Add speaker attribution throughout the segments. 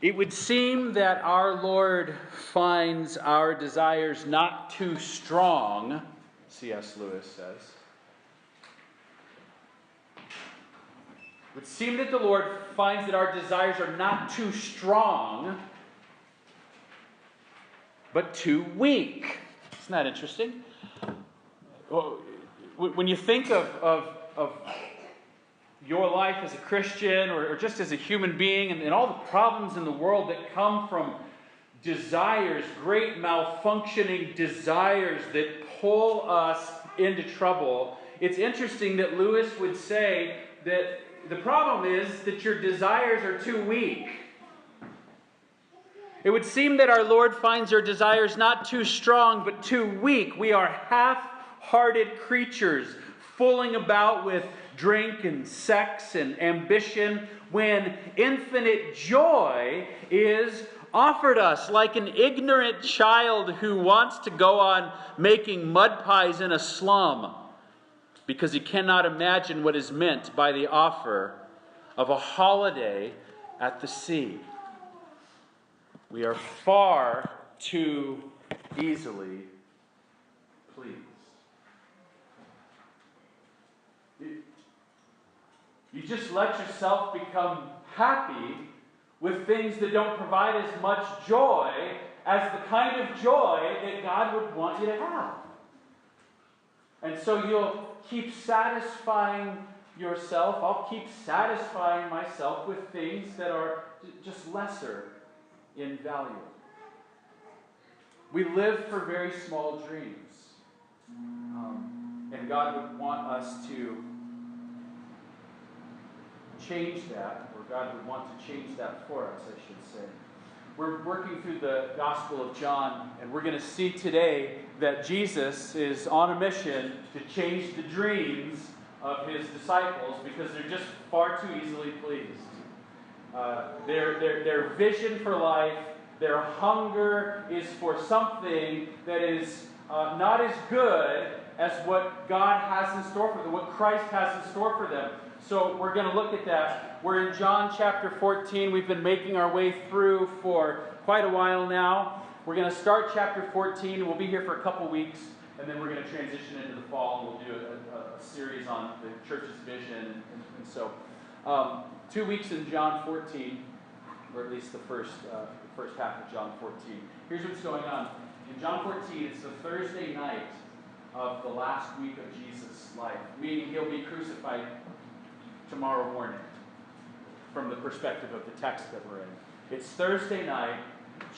Speaker 1: It would seem that our Lord finds our desires not too strong, C.S. Lewis says. It would seem that the Lord finds that our desires are not too strong, but too weak. Isn't that interesting? When you think of your life as a Christian or just as a human being and all the problems in the world that come from desires, great malfunctioning desires that pull us into trouble, it's interesting that Lewis would say that the problem is that your desires are too weak. It would seem that our Lord finds our desires not too strong, but too weak. We are half-hearted creatures, fooling about with drink and sex and ambition, when infinite joy is offered us, like an ignorant child who wants to go on making mud pies in a slum because he cannot imagine what is meant by the offer of a holiday at the sea. We are far too easily pleased. You just let yourself become happy with things that don't provide as much joy as the kind of joy that God would want you to have. And so you'll keep satisfying yourself. I'll keep satisfying myself with things that are just lesser in value. We live for very small dreams. And God would want us to change that, or God would want to change that for us, I should say. We're working through the Gospel of John, and we're going to see today that Jesus is on a mission to change the dreams of his disciples because they're just far too easily pleased. Their vision for life, their hunger is for something that is not as good as what God has in store for them, what Christ has in store for them. So we're going to look at that. We're in John chapter 14. We've been making our way through for quite a while now. We're going to start chapter 14, and we'll be here for a couple weeks, and then we're going to transition into the fall, and we'll do a series on the church's vision. And so 2 weeks in John 14, or at least the first half of John 14. Here's what's going on. In John 14, it's the Thursday night of the last week of Jesus' life, meaning he'll be crucified tomorrow morning from the perspective of the text that we're in. It's Thursday night.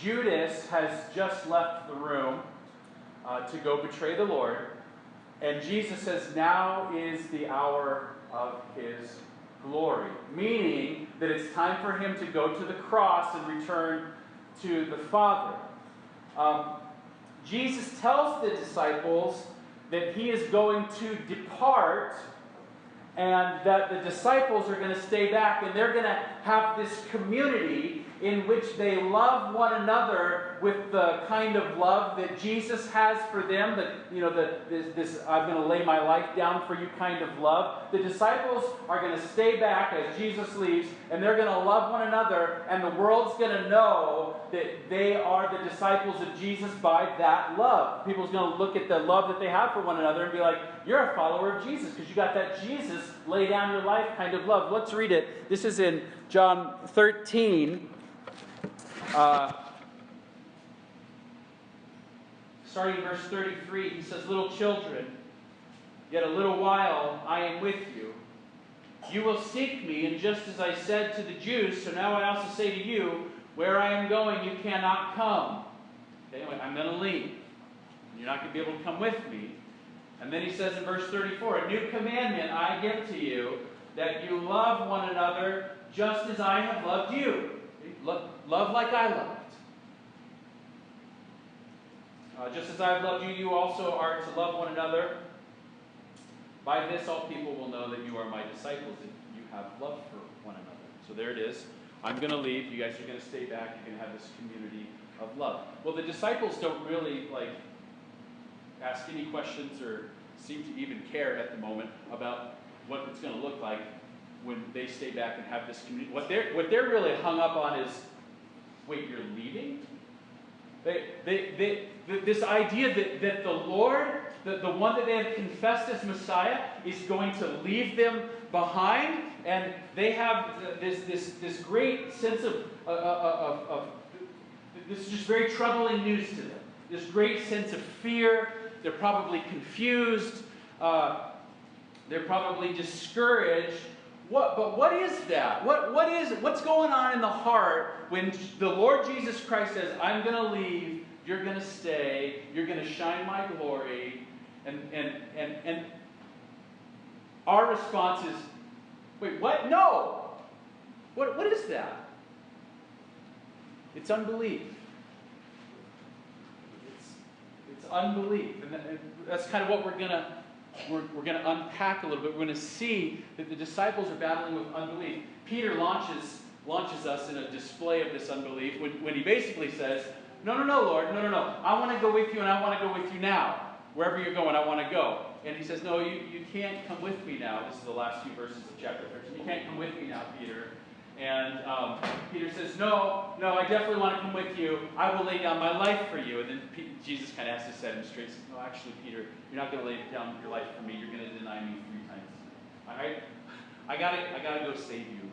Speaker 1: Judas has just left the room to go betray the Lord. And Jesus says, now is the hour of his glory. Meaning that it's time for him to go to the cross and return to the Father. Jesus tells the disciples that he is going to depart and that the disciples are going to stay back and they're going to have this community in which they love one another with the kind of love that Jesus has for them, this I'm going to lay my life down for you kind of love. The disciples are going to stay back as Jesus leaves, and they're going to love one another, and the world's going to know that they are the disciples of Jesus by that love. People's going to look at the love that they have for one another and be like, you're a follower of Jesus because you got that Jesus lay down your life kind of love. Let's read it. This is in John 13. Starting verse 33, he says, little children, yet a little while I am with you. You will seek me, and just as I said to the Jews, so now I also say to you, where I am going you cannot come. Okay, I'm going to leave. You're not going to be able to come with me. And then he says in verse 34, a new commandment I give to you, that you love one another just as I have loved you. Love like I loved. Just as I have loved you, you also are to love one another. By this all people will know that you are my disciples, and you have love for one another. So there it is. I'm going to leave. You guys are going to stay back. You're going to have this community of love. Well, the disciples don't really ask any questions or seem to even care at the moment about what it's going to look like when they stay back and have this community. What they're really hung up on is Wait, you're leaving? This idea that the Lord, the one that they have confessed as Messiah, is going to leave them behind, and they have this great sense of this is just very troubling news to them. This great sense of fear. They're probably confused. They're probably discouraged. But what is that? What's going on in the heart when the Lord Jesus Christ says, I'm going to leave, you're going to stay, you're going to shine my glory, and our response is, wait, what? No! What is that? It's unbelief. It's unbelief. And that's kind of what we're going to unpack a little bit. We're going to see that the disciples are battling with unbelief. Peter launches us in a display of this unbelief when he basically says, no, Lord, no. I want to go with you, and I want to go with you now. Wherever you're going, I want to go. And he says, no, you can't come with me now. This is the last few verses of chapter 13. You can't come with me now, Peter. And Peter says, no, I definitely want to come with you. I will lay down my life for you. And then Jesus kind of has to set him straight. He says, no, actually, Peter, you're not going to lay down your life for me. You're going to deny me 3 times. I gotta go save you.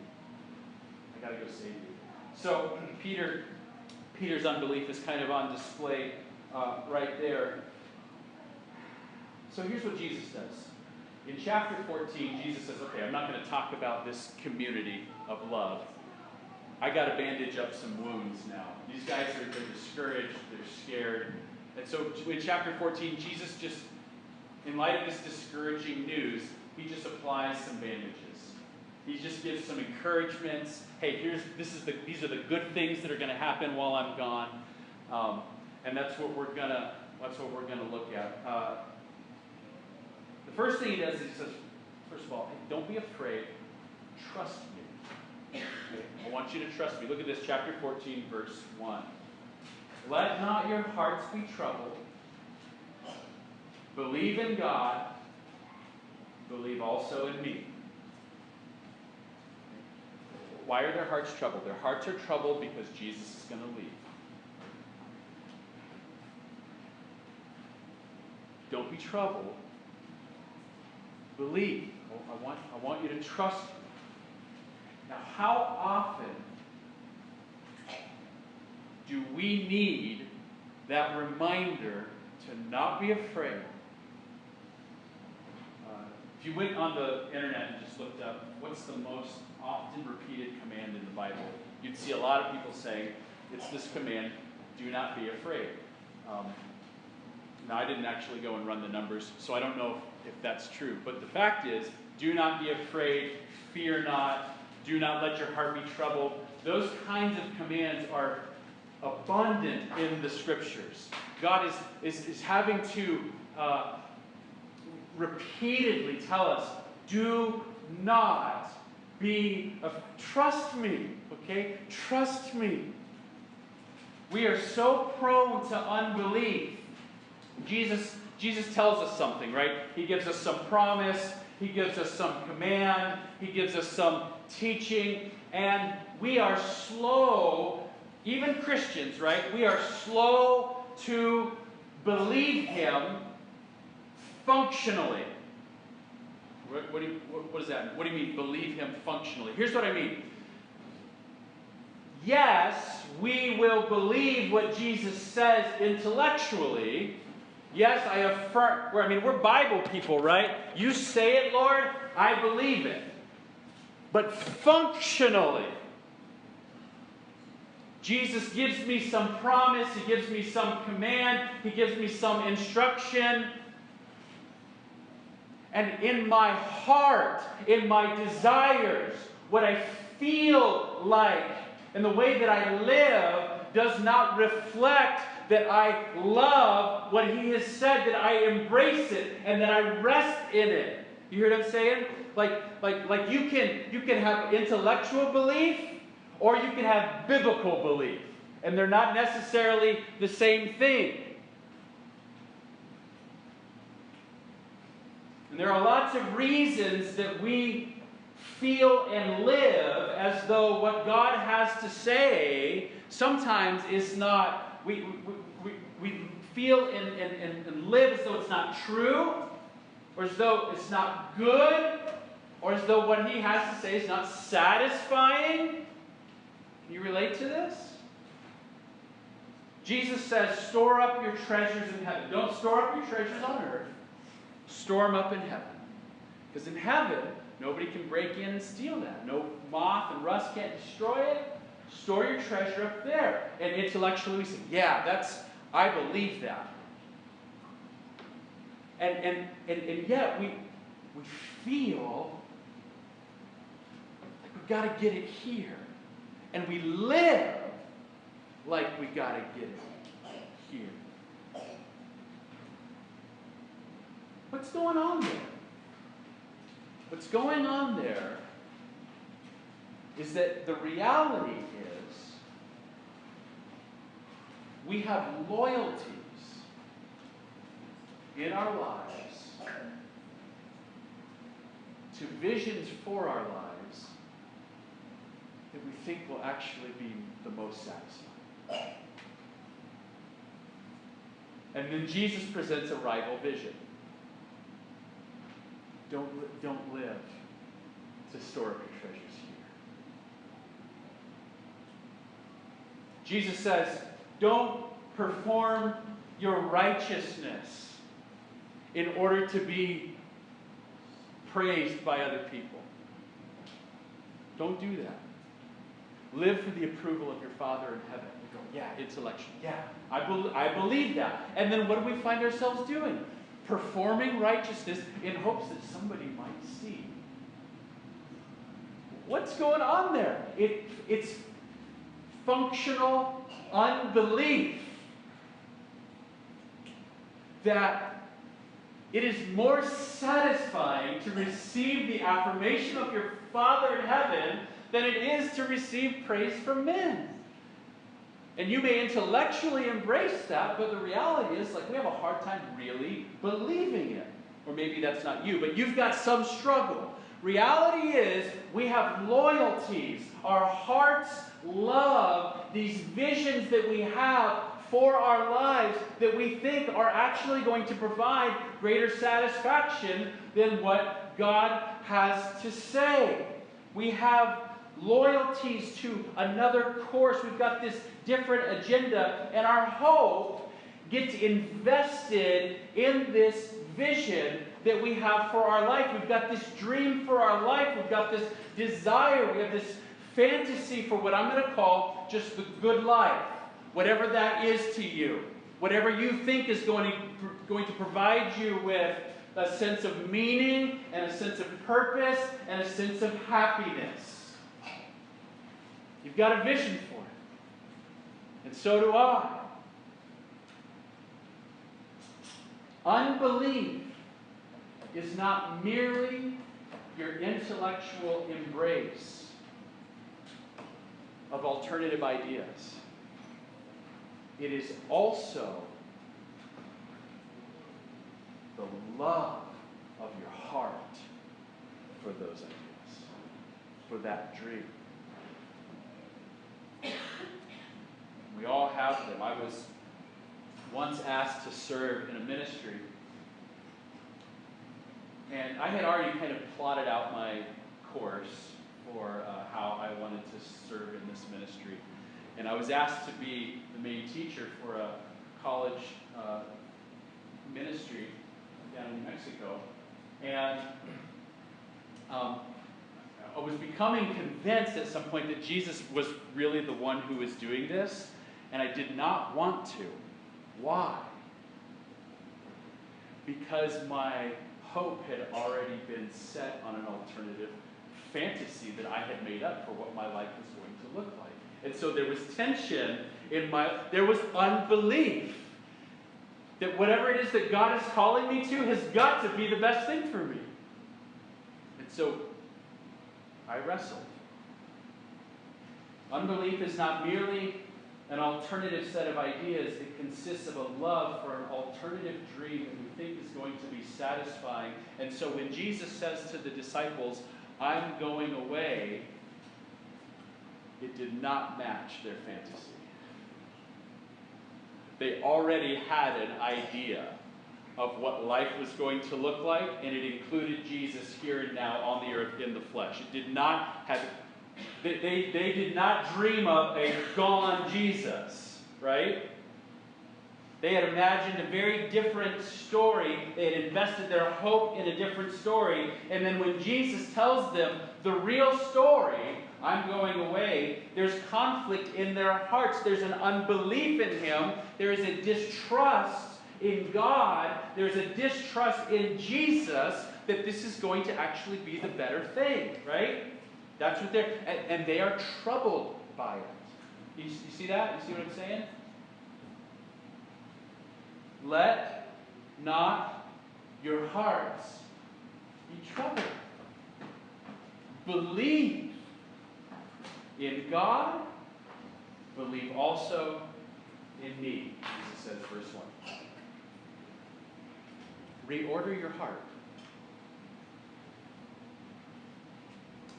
Speaker 1: I gotta go save you. So Peter's unbelief is kind of on display right there. So here's what Jesus does. In chapter 14, Jesus says, okay, I'm not going to talk about this community of love. I got to bandage up some wounds now. These guys they're discouraged, they're scared. And so in chapter 14, Jesus just, in light of this discouraging news, he just applies some bandages. He just gives some encouragements. Hey, these are the good things that are going to happen while I'm gone. And that's what we're gonna look at. The first thing he does is he says, first of all, hey, don't be afraid. Trust me. Okay? I want you to trust me. Look at this, chapter 14, verse 1. Let not your hearts be troubled. Believe in God. Believe also in me. Why are their hearts troubled? Their hearts are troubled because Jesus is going to leave. Don't be troubled. Believe. I want you to trust me. Now, how often do we need that reminder to not be afraid? If you went on the internet and just looked up what's the most often repeated command in the Bible, you'd see a lot of people saying it's this command, do not be afraid. Now, I didn't actually go and run the numbers, so I don't know if that's true. But the fact is, do not be afraid, fear not, do not let your heart be troubled. Those kinds of commands are abundant in the Scriptures. God is having to repeatedly tell us, do not be trust me, okay? Trust me. We are so prone to unbelief. Jesus tells us something, right? He gives us some promise. He gives us some command. He gives us some teaching. And we are slow, even Christians, right? We are slow to believe him functionally. What does that mean? What do you mean, believe him functionally? Here's what I mean. Yes, we will believe what Jesus says intellectually. Yes, I affirm. We're Bible people, right? You say it, Lord, I believe it. But functionally, Jesus gives me some promise. He gives me some command. He gives me some instruction. And in my heart, in my desires, what I feel like, and the way that I live does not reflect that I love what he has said, that I embrace it, and that I rest in it. You hear what I'm saying? Like you can have intellectual belief, or you can have biblical belief. And they're not necessarily the same thing. And there are lots of reasons that we feel and live as though what God has to say sometimes is not, we feel and live as though it's not true, or as though it's not good, or as though what he has to say is not satisfying. Can you relate to this? Jesus says, store up your treasures in heaven. Don't store up your treasures on earth. Store them up in heaven. Because in heaven, nobody can break in and steal that. No moth and rust can't destroy it. Store your treasure up there. And intellectually we say, yeah, I believe that. And yet we feel like we've got to get it here. And we live like we got to get it here. What's going on there? What's going on there is that the reality is we have loyalties in our lives to visions for our lives that we think will actually be the most satisfying. And then Jesus presents a rival vision. Don't live to store up your treasures here. Jesus says, don't perform your righteousness in order to be praised by other people. Don't do that. Live for the approval of your Father in heaven. You go, yeah, intellectual. Yeah, I believe that. And then what do we find ourselves doing? Performing righteousness in hopes that somebody might see. What's going on there? It's functional unbelief. That it is more satisfying to receive the affirmation of your Father in heaven than it is to receive praise from men. And you may intellectually embrace that, but the reality is, we have a hard time really believing it. Or maybe that's not you, but you've got some struggle. Reality is, we have loyalties. Our hearts love these visions that we have for our lives that we think are actually going to provide greater satisfaction than what God has to say. We have loyalties to another course. We've got this different agenda, and our hope gets invested in this vision that we have for our life. We've got this dream for our life. We've got this desire. We have this fantasy for what I'm going to call just the good life. Whatever that is to you. Whatever you think is going to provide you with a sense of meaning and a sense of purpose and a sense of happiness. You've got a vision for it. And so do I. Unbelief is not merely your intellectual embrace of alternative ideas. It is also the love of your heart for those ideas, for that dream. We all have them. I was once asked to serve in a ministry, and I had already kind of plotted out my course for how I wanted to serve in this ministry. And I was asked to be the main teacher for a college ministry down in New Mexico. And I was becoming convinced at some point that Jesus was really the one who was doing this, and I did not want to. Why? Because my hope had already been set on an alternative fantasy that I had made up for what my life was going to look like. And so there was tension there was unbelief that whatever it is that God is calling me to has got to be the best thing for me. And so I wrestled. Unbelief is not merely an alternative set of ideas. It consists of a love for an alternative dream that we think is going to be satisfying. And so when Jesus says to the disciples, I'm going away, it did not match their fantasy. They already had an idea of what life was going to look like, and it included Jesus here and now on the earth in the flesh. It did not have, they did not dream of a gone Jesus, right? They had imagined a very different story. They had invested their hope in a different story. And then when Jesus tells them the real story, I'm going away, there's conflict in their hearts. There's an unbelief in him. There is a distrust in God. There's a distrust in Jesus that this is going to actually be the better thing, right? That's what they're, and they are troubled by it. You see that? You see what I'm saying? Let not your hearts be troubled. Believe in God. Believe also in me, Jesus says, verse 1. Reorder your heart.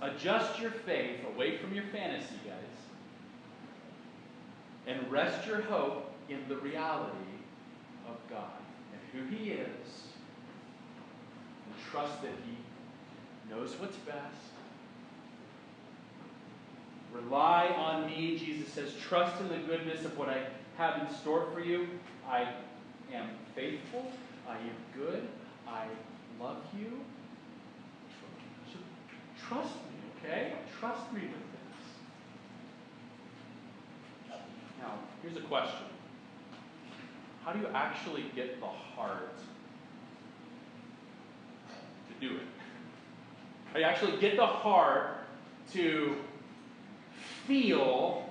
Speaker 1: Adjust your faith away from your fantasy, guys, and rest your hope in the reality of God and who he is, and trust that he knows what's best. Rely on me, Jesus says. Trust in the goodness of what I have in store for you. I am faithful. I am good. I love you. So trust me, okay? Trust me with this. Now, here's a question. How do you actually get the heart to do it? How do you actually get the heart to feel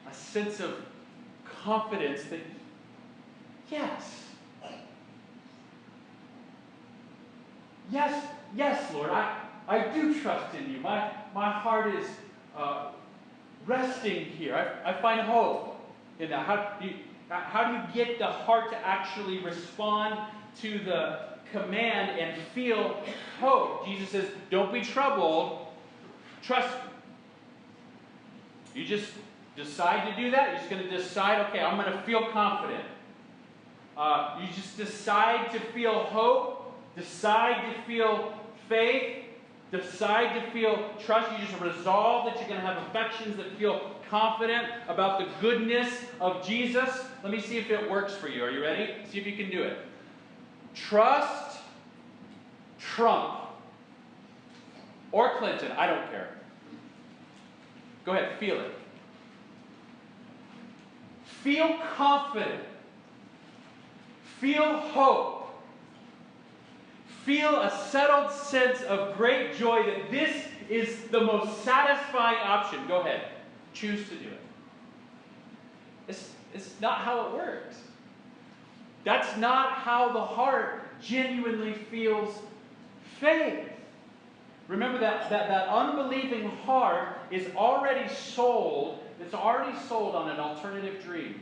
Speaker 1: a sense of confidence that, yes, Lord, I do trust in you. My heart is resting here. I find hope in that. How do you get the heart to actually respond to the command and feel hope? Jesus says, don't be troubled. Trust me. You just decide to do that. You're just going to decide, okay, I'm going to feel confident. You just decide to feel hope. Decide to feel faith. Decide to feel trust. You just resolve that you're going to have affections that feel confident about the goodness of Jesus. Let me see if it works for you. Are you ready? See if you can do it. Trust Trump or Clinton. I don't care. Go ahead. Feel it. Feel confident. Feel hope. Feel a settled sense of great joy that this is the most satisfying option. Go ahead. Choose to do it. It's not how it works. That's not how the heart genuinely feels faith. Remember that unbelieving heart is already sold. It's already sold on an alternative dream.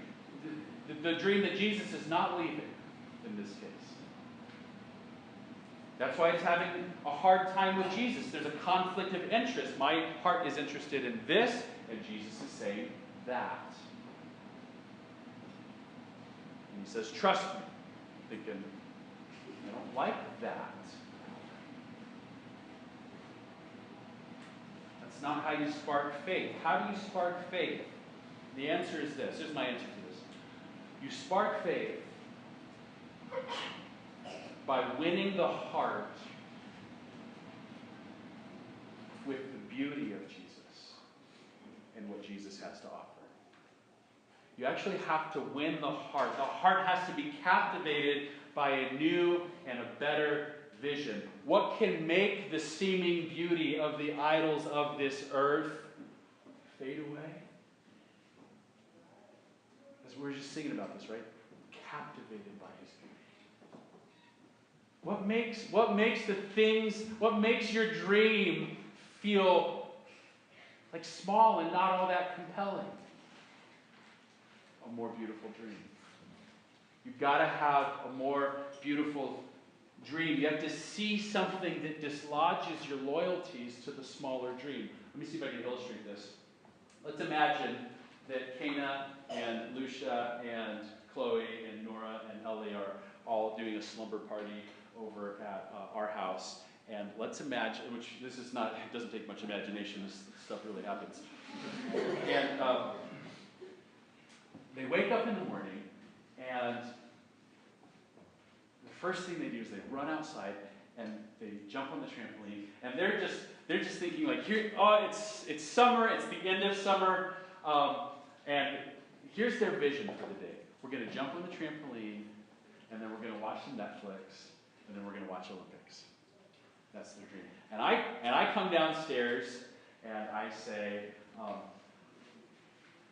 Speaker 1: The dream that Jesus is not leaving in this case. That's why it's having a hard time with Jesus. There's a conflict of interest. My heart is interested in this, and Jesus is saying that. And he says, trust me. Thinking, I don't like that. That's not how you spark faith. How do you spark faith? The answer is this. Here's my answer to this. You spark faith by winning the heart with the beauty of Jesus and what Jesus has to offer. You actually have to win the heart. The heart has to be captivated by a new and a better vision. What can make the seeming beauty of the idols of this earth fade away? As we were just singing about this, right? Captivated by his beauty. What makes your dream feel like small and not all that compelling? A more beautiful dream. You've got to have a more beautiful dream. You have to see something that dislodges your loyalties to the smaller dream. Let me see if I can illustrate this. Let's imagine that Kana and Lucia and Chloe and Nora and Ellie are all doing a slumber party over at our house. And let's imagine, which this is not, it doesn't take much imagination, this stuff really happens. And they wake up in the morning, and the first thing they do is they run outside and they jump on the trampoline, and they're just thinking like, here, oh, it's summer, it's the end of summer, and here's their vision for the day. We're going to jump on the trampoline, and then we're going to watch some Netflix, and then we're going to watch Olympics. That's their dream. And I come downstairs and I say,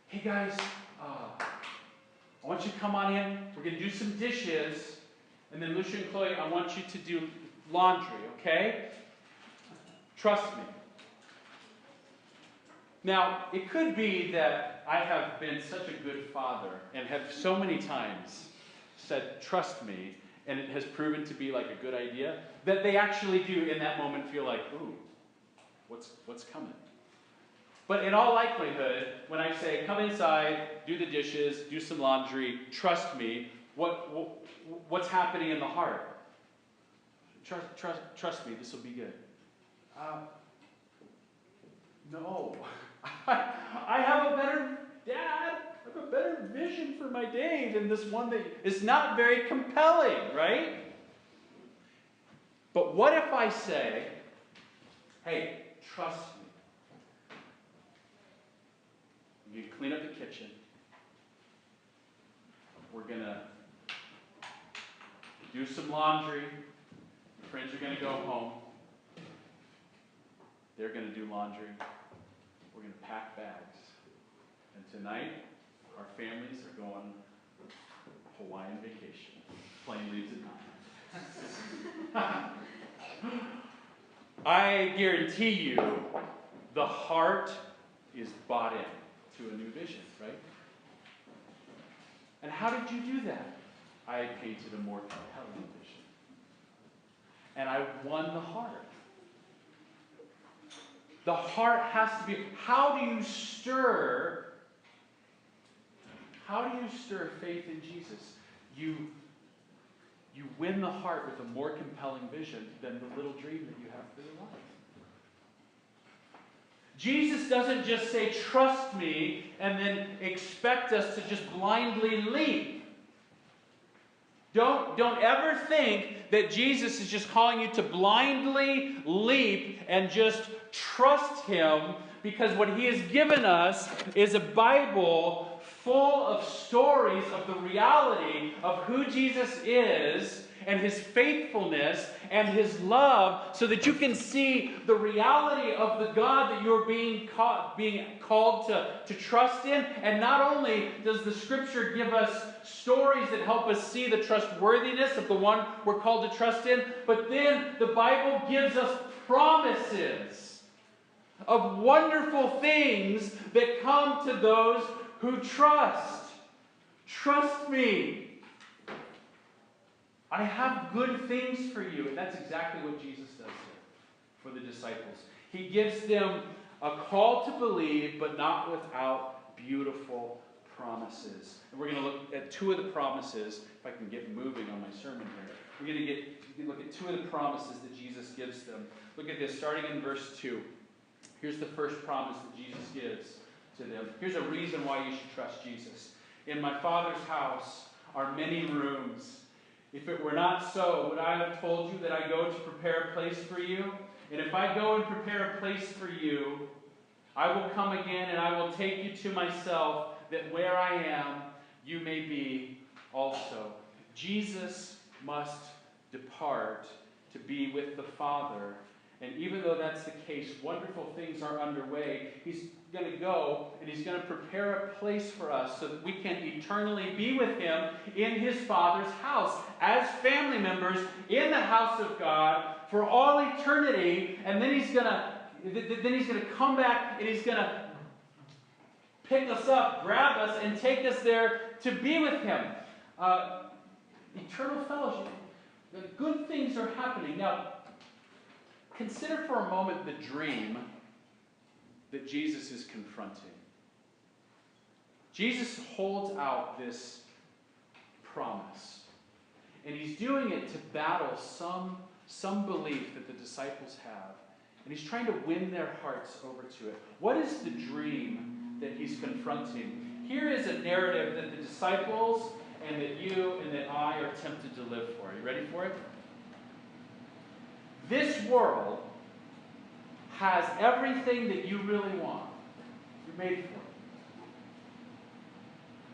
Speaker 1: hey guys, I want you to come on in. We're going to do some dishes. And then Lucia and Chloe, I want you to do laundry, okay? Trust me. Now, it could be that I have been such a good father and have so many times said, trust me, and it has proven to be like a good idea, that they actually do in that moment feel like, ooh, what's coming? But in all likelihood, when I say, come inside, do the dishes, do some laundry, trust me, what's happening in the heart? Trust me, this will be good. No. I have a better dad. I have a better vision for my day than this one that is not very compelling, right? But what if I say, hey, trust me. You clean up the kitchen. We're going to do some laundry. Your friends are going to go home. They're going to do laundry. We're going to pack bags. And tonight, our families are going Hawaiian vacation. Plane leaves at 9. I guarantee you, the heart is bought in to a new vision, right? And how did you do that? I painted a more compelling vision. And I won the heart. The heart has to be, how do you stir faith in Jesus? You win the heart with a more compelling vision than the little dream that you have for your life. Jesus doesn't just say, trust me, and then expect us to just blindly leap. Don't ever think that Jesus is just calling you to blindly leap and just trust Him, because what He has given us is a Bible full of stories of the reality of who Jesus is and His faithfulness and His love, so that you can see the reality of the God that you're being called to trust in. And not only does the Scripture give us stories that help us see the trustworthiness of the one we're called to trust in, but then the Bible gives us promises of wonderful things that come to those who trust. Trust me. I have good things for you. And that's exactly what Jesus does here for the disciples. He gives them a call to believe, but not without beautiful promises. And we're going to look at two of the promises, if I can get moving on my sermon here. We're going to look at two of the promises that Jesus gives them. Look at this, starting in verse 2. Here's the first promise that Jesus gives to them. Here's a reason why you should trust Jesus. In my Father's house are many rooms. If it were not so, would I have told you that I go to prepare a place for you? And if I go and prepare a place for you, I will come again and I will take you to myself, that where I am, you may be also. Jesus must depart to be with the Father. And even though that's the case, wonderful things are underway. He's going to go and He's going to prepare a place for us so that we can eternally be with Him in His Father's house as family members in the house of God for all eternity. And then He's going to come back and He's going to pick us up, grab us, and take us there to be with Him. Eternal fellowship. The good things are happening. Now, consider for a moment the dream that Jesus is confronting. Jesus holds out this promise. And he's doing it to battle some belief that the disciples have. And he's trying to win their hearts over to it. What is the dream that he's confronting? Here is a narrative that the disciples and that you and that I are tempted to live for. Are you ready for it? This world has everything that you really want. You're made for it.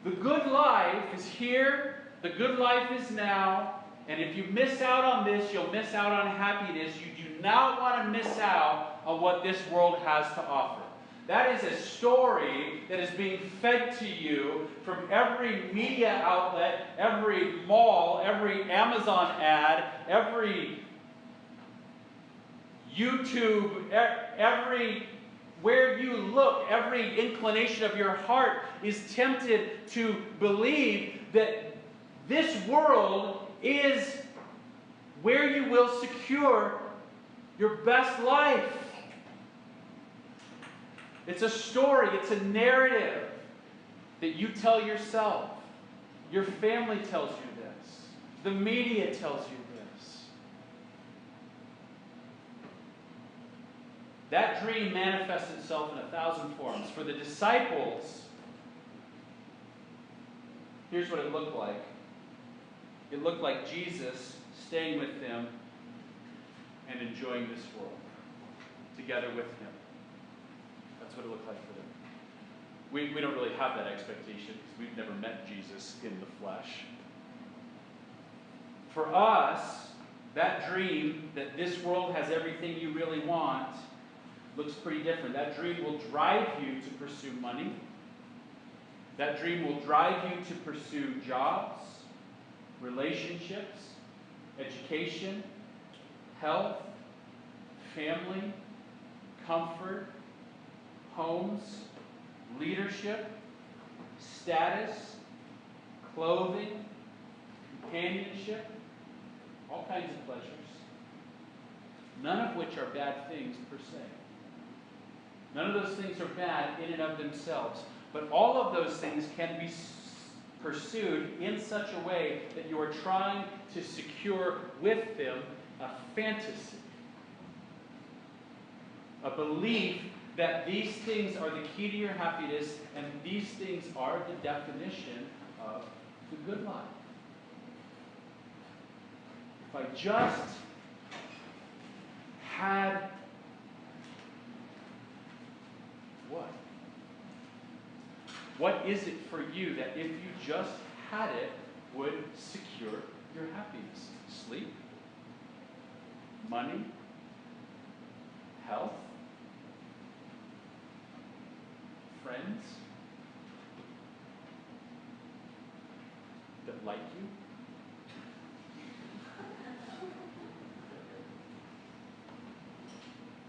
Speaker 1: The good life is here. The good life is now. And if you miss out on this, you'll miss out on happiness. You do not want to miss out on what this world has to offer. That is a story that is being fed to you from every media outlet, every mall, every Amazon ad, every YouTube, where you look, every inclination of your heart is tempted to believe that this world is where you will secure your best life. It's a story, it's a narrative that you tell yourself. Your family tells you this. The media tells you this. That dream manifests itself in 1,000 forms. For the disciples, here's what it looked like. It looked like Jesus staying with them and enjoying this world together with him. That's what it looked like for them. We don't really have that expectation because we've never met Jesus in the flesh. For us, that dream that this world has everything you really want looks pretty different. That dream will drive you to pursue money. That dream will drive you to pursue jobs, relationships, education, health, family, comfort, homes, leadership, status, clothing, companionship, all kinds of pleasures. None of which are bad things per se. None of those things are bad in and of themselves. But all of those things can be pursued in such a way that you are trying to secure with them a fantasy, a belief that these things are the key to your happiness and these things are the definition of the good life. If I just had what? What is it for you that if you just had it would secure your happiness? Sleep? Money? Health? Friends? That like you?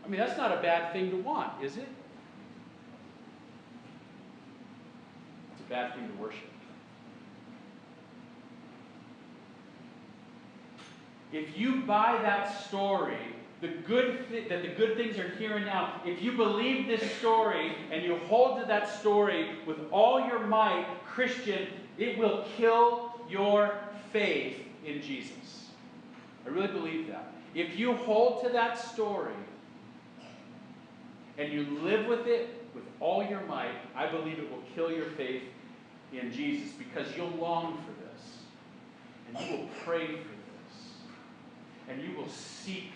Speaker 1: I mean, that's not a bad thing to want, is it? It's a bad thing to worship. If you buy that story, that the good things are here and now, if you believe this story and you hold to that story with all your might, Christian, it will kill your faith in Jesus. I really believe that. If you hold to that story and you live with it with all your might, I believe it will kill your faith in Jesus because you'll long for this. And you will pray for this. And you will seek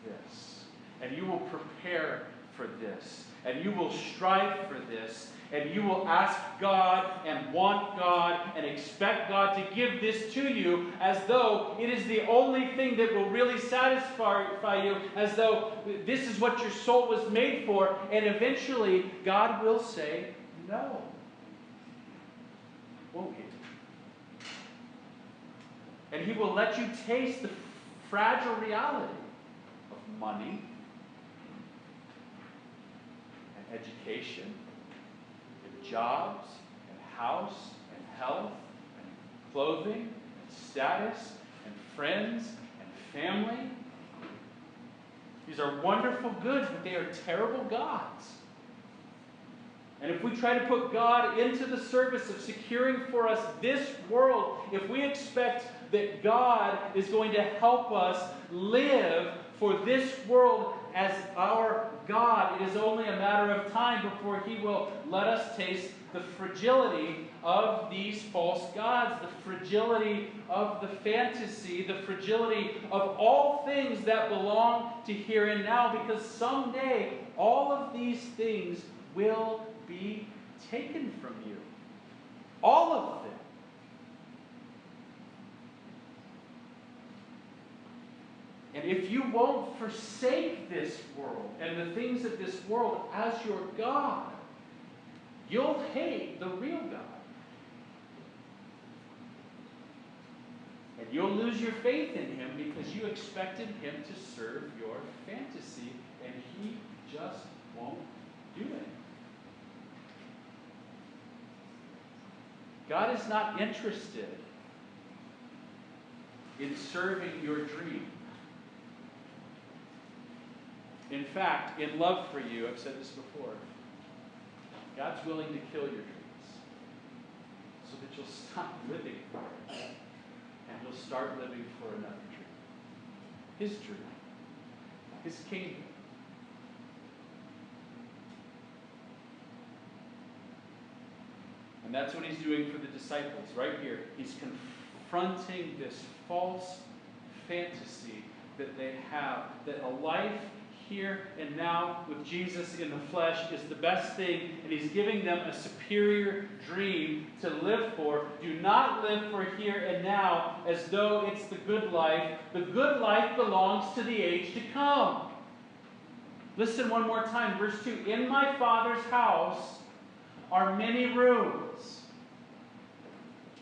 Speaker 1: this. And you will prepare for this. And you will strive for this. And you will ask God and want God and expect God to give this to you as though it is the only thing that will really satisfy you, as though this is what your soul was made for. And eventually, God will say no. Won't he? And he will let you taste the fragile reality of money and education and jobs and house and health and clothing and status and friends and family. These are wonderful goods, but they are terrible gods. And if we try to put God into the service of securing for us this world, if we expect that God is going to help us live for this world as our God, it is only a matter of time before He will let us taste the fragility of these false gods, the fragility of the fantasy, the fragility of all things that belong to here and now, because someday all of these things will be taken from you. All of them. And if you won't forsake this world and the things of this world as your God, you'll hate the real God. And you'll lose your faith in Him because you expected Him to serve your fantasy, and He just won't do it. God is not interested in serving your dream. In fact, in love for you, I've said this before, God's willing to kill your dreams so that you'll stop living for it and you'll start living for another dream. His dream. His kingdom. And that's what He's doing for the disciples right here. He's confronting this false fantasy that they have, that a life here and now with Jesus in the flesh is the best thing, and He's giving them a superior dream to live for. Do not live for here and now as though it's the good life. The good life belongs to the age to come. Listen one more time, verse 2. In my Father's house are many rooms.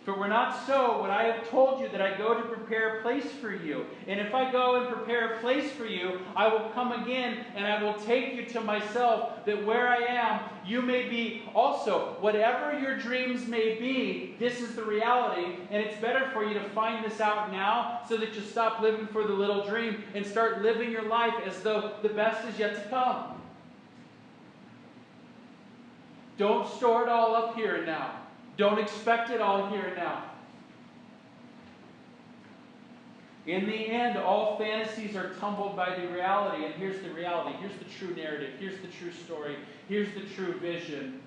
Speaker 1: If it were not so, would I have told you that I go to prepare a place for you? And if I go and prepare a place for you, I will come again, and I will take you to myself, that where I am, you may be also. Whatever your dreams may be, this is the reality, and it's better for you to find this out now so that you stop living for the little dream and start living your life as though the best is yet to come. Don't store it all up here and now. Don't expect it all here and now. In the end, all fantasies are tumbled by the reality. And here's the reality. Here's the true narrative. Here's the true story. Here's the true vision.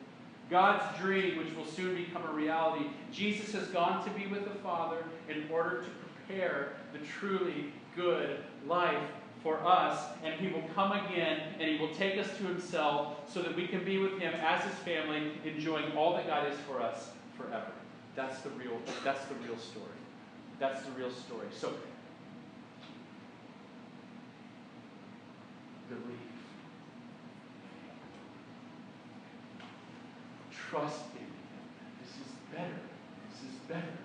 Speaker 1: God's dream, which will soon become a reality. Jesus has gone to be with the Father in order to prepare the truly good life for us, and He will come again, and He will take us to Himself so that we can be with Him as His family, enjoying all that God is for us forever. That's the real story. That's the real story. So, believe. Trust in Him. This is better. This is better.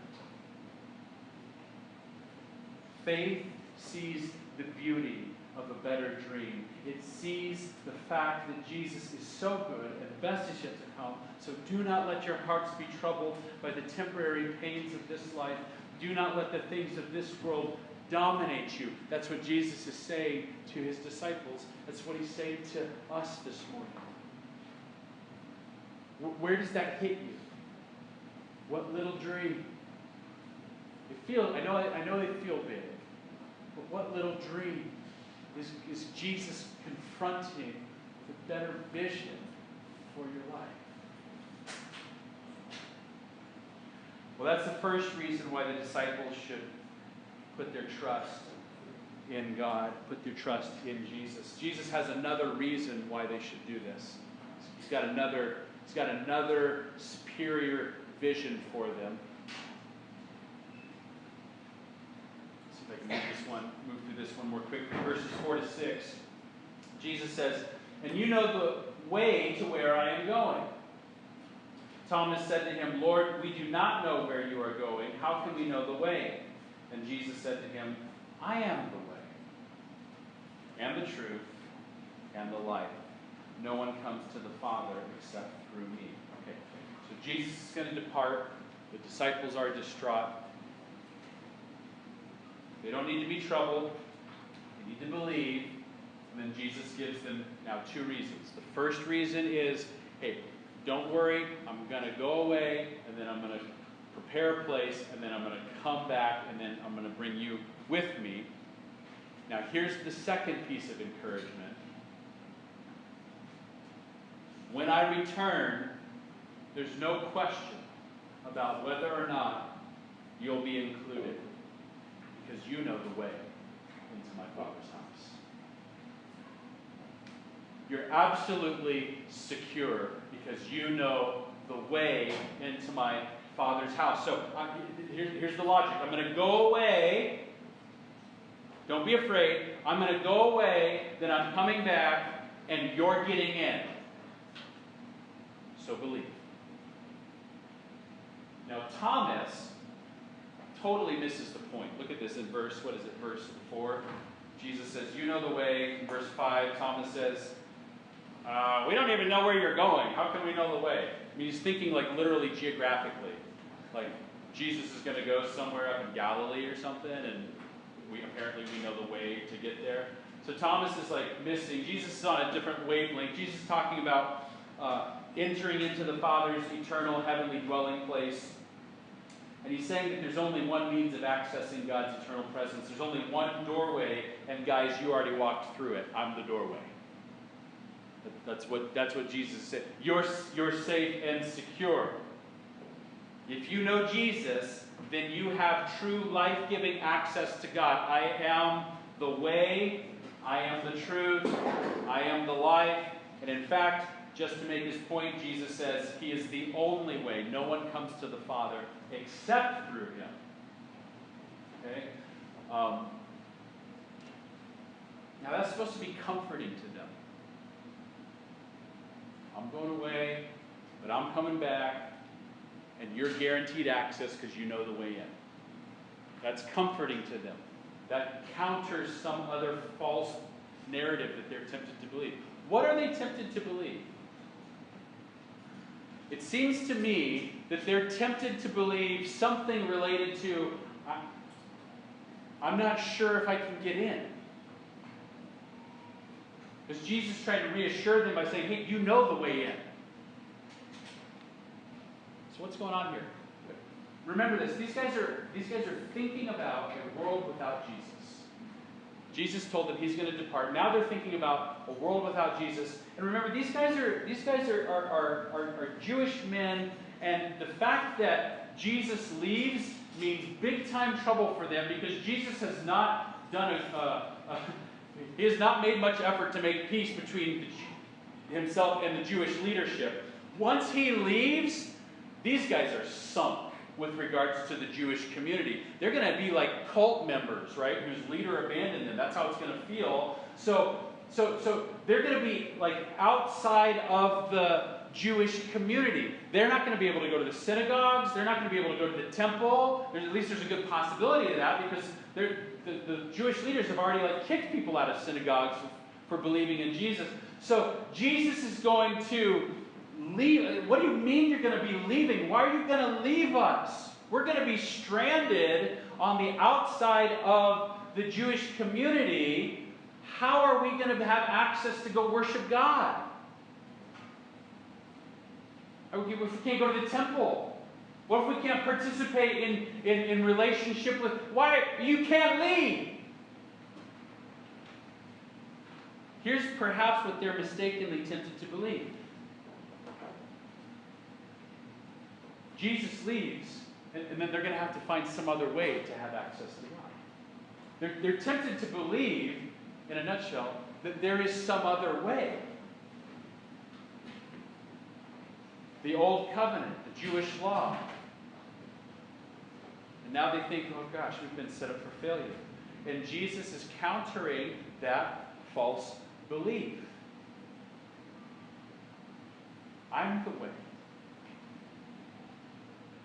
Speaker 1: Faith sees the beauty of a better dream. It sees the fact that Jesus is so good and the best is yet to come. So do not let your hearts be troubled by the temporary pains of this life. Do not let the things of this world dominate you. That's what Jesus is saying to His disciples. That's what He's saying to us this morning. Where does that hit you? What little dream? I know they feel big. But what little dream is Jesus confronting the better vision for your life? Well, that's the first reason why the disciples should put their trust in God, put their trust in Jesus. Jesus has another reason why they should do this. He's got another superior vision for them. I can move through this one more quickly. Verses 4 to 6. Jesus says, "And you know the way to where I am going." Thomas said to Him, "Lord, we do not know where you are going. How can we know the way?" And Jesus said to him, "I am the way, and the truth, and the life. No one comes to the Father except through me." Okay, so Jesus is going to depart. The disciples are distraught. They don't need to be troubled. You need to believe. And then Jesus gives them now two reasons. The first reason is, hey, don't worry, I'm going to go away, and then I'm going to prepare a place, and then I'm going to come back, and then I'm going to bring you with me. Now, here's the second piece of encouragement. When I return, there's no question about whether or not you'll be included, because you know the way into my Father's house. You're absolutely secure because you know the way into my Father's house. So here's the logic. I'm going to go away. Don't be afraid. I'm going to go away, then I'm coming back, and you're getting in. So believe. Now, Thomas totally misses the point. Look at this in verse 4? Jesus says, you know the way. In verse 5, Thomas says, we don't even know where you're going. How can we know the way? I mean, he's thinking like literally geographically. Like, Jesus is going to go somewhere up in Galilee or something, and apparently we know the way to get there. So Thomas is like missing. Jesus is on a different wavelength. Jesus is talking about entering into the Father's eternal heavenly dwelling place. And he's saying that there's only one means of accessing God's eternal presence. There's only one doorway, and guys, you already walked through it. I'm the doorway. That's what Jesus said. You're safe and secure. If you know Jesus, then you have true life-giving access to God. I am the way, I am the truth, I am the life. And in fact, just to make his point, Jesus says he is the only way. No one comes to the Father except through him. Okay? Now that's supposed to be comforting to them. I'm going away, but I'm coming back, and you're guaranteed access because you know the way in. That's comforting to them. That counters some other false narrative that they're tempted to believe. What are they tempted to believe? It seems to me that they're tempted to believe something related to, I'm not sure if I can get in. Because Jesus tried to reassure them by saying, hey, you know the way in. So what's going on here? Remember this. These guys are thinking about a world without Jesus. Jesus told them he's going to depart. Now they're thinking about a world without Jesus. And remember, these guys are Jewish men, and the fact that Jesus leaves means big time trouble for them, because Jesus has not done he has not made much effort to make peace between himself and the Jewish leadership. Once he leaves, these guys are sunk with regards to the Jewish community. They're going to be like cult members, right, whose leader abandoned them. That's how it's going to feel. So they're going to be like outside of the Jewish community. They're not going to be able to go to the synagogues. They're not going to be able to go to the temple. At least there's a good possibility of that, because the Jewish leaders have already like kicked people out of synagogues for believing in Jesus. So Jesus is going to leave. What do you mean you're going to be leaving? Why are you going to leave us? We're going to be stranded on the outside of the Jewish community. How are we going to have access to go worship God? If we can't go to the temple? What if we can't participate in relationship with... Why? You can't leave. Here's perhaps what they're mistakenly tempted to believe. Jesus leaves, and then they're going to have to find some other way to have access to God. They're tempted to believe, in a nutshell, that there is some other way. The Old Covenant, the Jewish law. And now they think, oh gosh, we've been set up for failure. And Jesus is countering that false belief. I'm the way.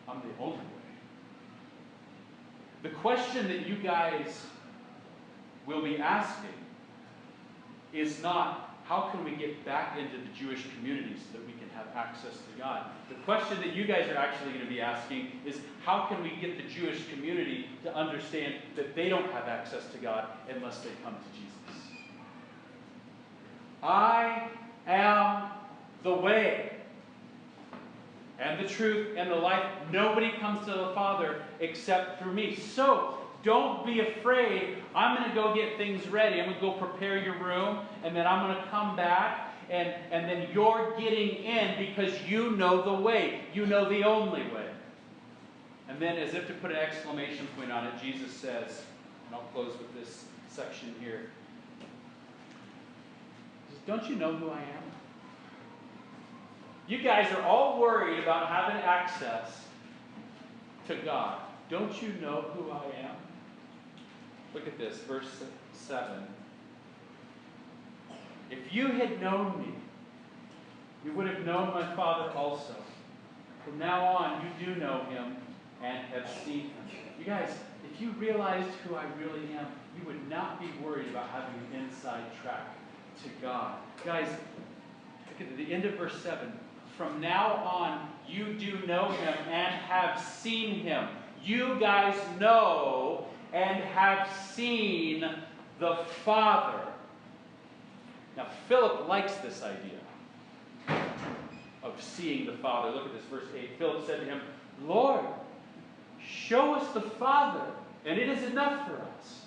Speaker 1: I'm the only way. The question that you guys will be asking is not, how can we get back into the Jewish community so that we can have access to God? The question that you guys are actually going to be asking is, how can we get the Jewish community to understand that they don't have access to God unless they come to Jesus? I am the way and the truth and the life. Nobody comes to the Father except through me. So, don't be afraid. I'm going to go get things ready. I'm going to go prepare your room, and then I'm going to come back, and then you're getting in because you know the way. You know the only way. And then, as if to put an exclamation point on it, Jesus says, and I'll close with this section here, he says, don't you know who I am? You guys are all worried about having access to God. Don't you know who I am? Look at this, verse 7. If you had known me, you would have known my Father also. From now on, you do know him and have seen him. You guys, if you realized who I really am, you would not be worried about having an inside track to God. Guys, look at the end of verse 7. From now on, you do know him and have seen him. You guys know and have seen the Father. Now, Philip likes this idea of seeing the Father. Look at this, verse 8. Philip said to him, Lord, show us the Father, and it is enough for us.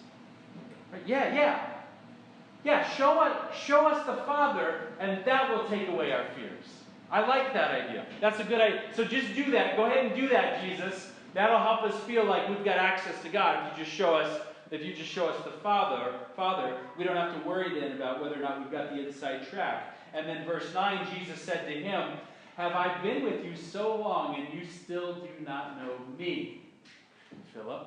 Speaker 1: Right? Yeah, show us the Father, and that will take away our fears. I like that idea. That's a good idea. So just do that. Go ahead and do that, Jesus. That'll help us feel like we've got access to God. If you just show us the Father, we don't have to worry then about whether or not we've got the inside track. And then verse 9, Jesus said to him, have I been with you so long and you still do not know me, Philip?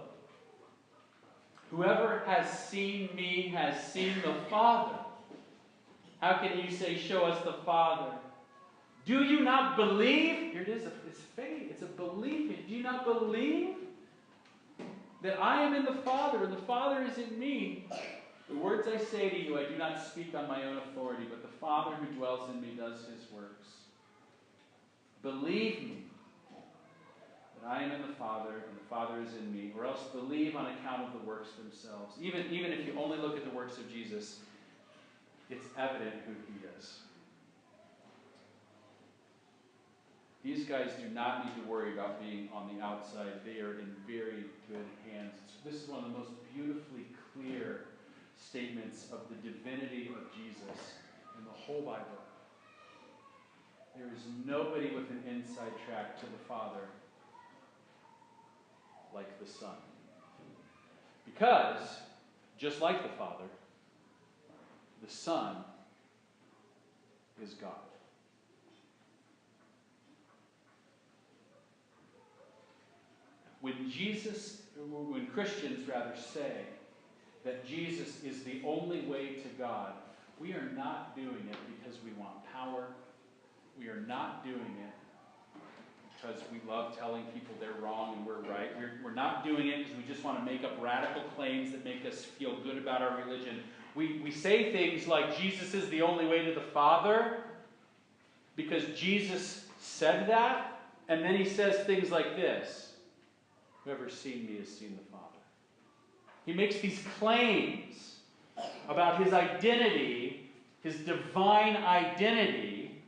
Speaker 1: Whoever has seen me has seen the Father. How can you say, show us the Father? Do you not believe? Here it is. It's faith. It's a belief. Do you not believe that I am in the Father and the Father is in me? The words I say to you, I do not speak on my own authority, but the Father who dwells in me does his works. Believe me that I am in the Father and the Father is in me, or else believe on account of the works themselves. Even if you only look at the works of Jesus, it's evident who he is. These guys do not need to worry about being on the outside. They are in very good hands. This is one of the most beautifully clear statements of the divinity of Jesus in the whole Bible. There is nobody with an inside track to the Father like the Son. Because, just like the Father, the Son is God. When Christians say that Jesus is the only way to God, we are not doing it because we want power. We are not doing it because we love telling people they're wrong and we're right. We're not doing it because we just want to make up radical claims that make us feel good about our religion. We say things like Jesus is the only way to the Father because Jesus said that, and then he says things like this. Whoever's seen me has seen the Father. He makes these claims about his identity, his divine identity,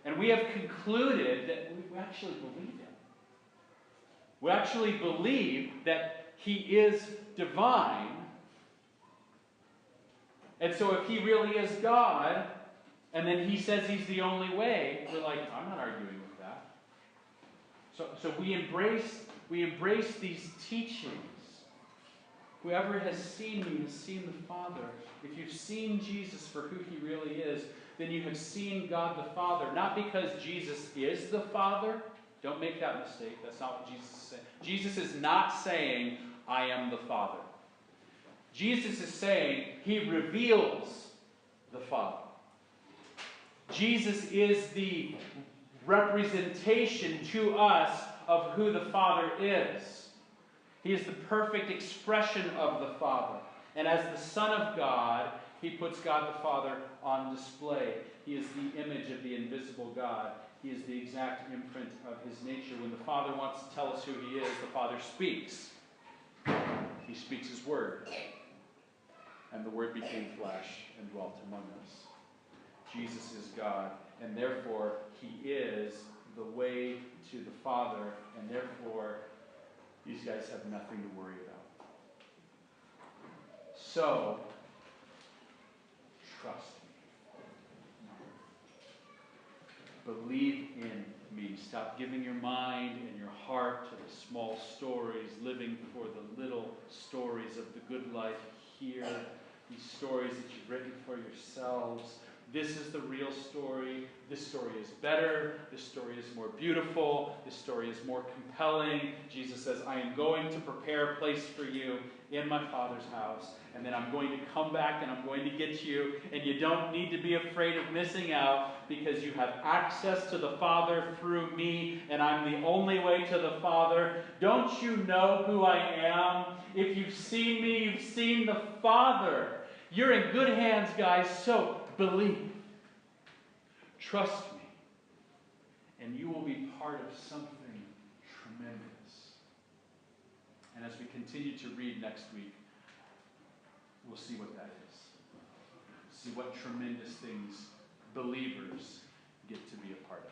Speaker 1: and we have concluded that we actually believe him. We actually believe that he is divine, and so if he really is God, and then he says he's the only way, we're like, I'm not arguing with that. So we embrace these teachings. Whoever has seen me has seen the Father. If you've seen Jesus for who he really is, then you have seen God the Father. Not because Jesus is the Father. Don't make that mistake. That's not what Jesus is saying. Jesus is not saying, I am the Father. Jesus is saying he reveals the Father. Jesus is the representation to us of who the Father is. He is the perfect expression of the Father. And as the Son of God, He puts God the Father on display. He is the image of the invisible God. He is the exact imprint of his nature. When the Father wants to tell us who he is, the Father speaks. He speaks his word. And the word became flesh and dwelt among us. Jesus is God, and therefore he is the way to the Father, and therefore these guys have nothing to worry about. So, trust me. Believe in me. Stop giving your mind and your heart to the small stories, living for the little stories of the good life here. These stories that you've written for yourselves. This is the real story. This story is better. This story is more beautiful. This story is more compelling. Jesus says, I am going to prepare a place for you in my Father's house. And then I'm going to come back and I'm going to get you. And you don't need to be afraid of missing out because you have access to the Father through me. And I'm the only way to the Father. Don't you know who I am? If you've seen me, you've seen the Father. You're in good hands, guys, so believe. Trust me. And you will be part of something tremendous. And as we continue to read next week, we'll see what that is. See what tremendous things believers get to be a part of.